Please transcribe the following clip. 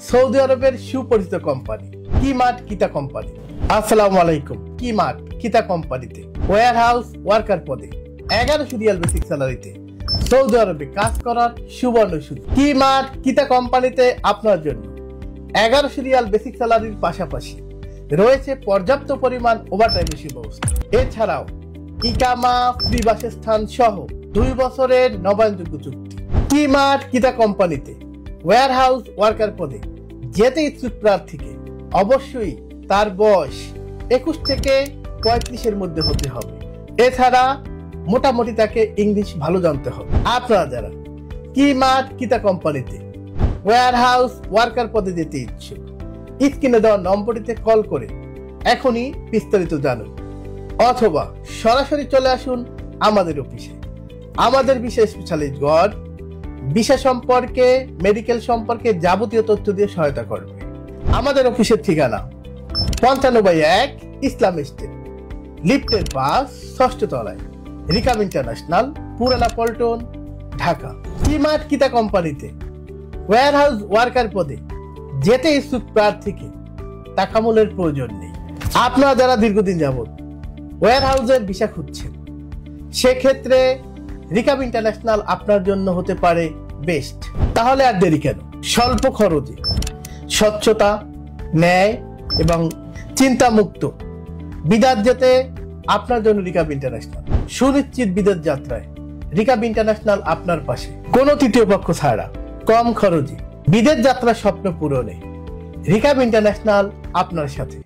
Saudi আরবের সুপরিচিত company কি-মার্ট কিতা কোম্পানি। আসসালামু আলাইকুম। কি-মার্ট কিতা কোম্পানিতে ওয়্যার হাউস ওয়ার্কার পদে 1100 রিয়াল বেসিক স্যালারিতে সৌদি আরবে কাজ করার সুবর্ণ সুযোগ। কি-মার্ট কিতা কোম্পানিতে আপনার জন্য 1100 রিয়াল বেসিক স্যালারির পাশাপাশি রয়েছে পর্যাপ্ত পরিমাণ ওভারটাইমের সুব্যবস্থা। এছাড়াও ইকামা, ফ্রি বাসস্থান সহ 2 বছরের নবায়নযোগ্য চুক্তি। কি-মার্ট কিতা কোম্পানিতে ওয়্যার হাউস ওয়ার্কার পদে যেতে ইচ্ছুক প্রার্থীকে অবশ্যই তার বয়স 21 থেকে 35-এর মধ্যে হতে হবে। এছাড়া মোটামুটি তাকে ইংলিশ ভালো জানতে হবে। আপনারা যারা কি-মার্ট কিতা কোম্পানিতে ওয়্যার হাউস ওয়ার্কার পদে যেতে ইচ্ছুক, স্ক্রিনে দেওয়া নম্বরটিতে কল করে এখনই বিস্তারিত জানুন, অথবা সরাসরি চলে আসুন আমাদের অফিসে। আমাদের ভিসা স্পেশালিস্টগণ ভিসা সম্পর্কে, মেডিকেল সম্পর্কে যাবতীয় তথ্য দিয়ে সহায়তা করবে। আমাদের অফিসের ঠিকানা 55/1 ইসলাম স্ট্রিট, লিফটের পাশ, 6ষ্ঠ তলায়, রিকাম ইন্টারন্যাশনাল, পুরানা পল্টন, ঢাকা। কি-মার্ট কিতা কোম্পানিতে ওয়্যার হাউস ওয়ার্কার পদে যেতে ইচ্ছুক প্রার্থীকে টাকামূলের প্রয়োজন নেই। আপনারা যারা দীর্ঘদিন যাবত ওয়্যার হাউসের ভিসা খুঁজছেন, সেক্ষেত্রে রিকাম ইন্টারন্যাশনাল আপনার জন্য হতে পারে বেস্ট। তাহলে আর দেরি কেন? স্বল্প খরচে স্বচ্ছতা, ন্যায় এবং চিন্তামুক্ত বিদেশ যেতে আপনার জন্য রিকাম ইন্টারন্যাশনাল। সুনিশ্চিত বিদেশ যাত্রায় রিকাম ইন্টারন্যাশনাল আপনার পাশে। কোনো তৃতীয় পক্ষ ছাড়া কম খরচে বিদেশ যাত্রার স্বপ্ন পূরণে রিকাম ইন্টারন্যাশনাল আপনার সাথে।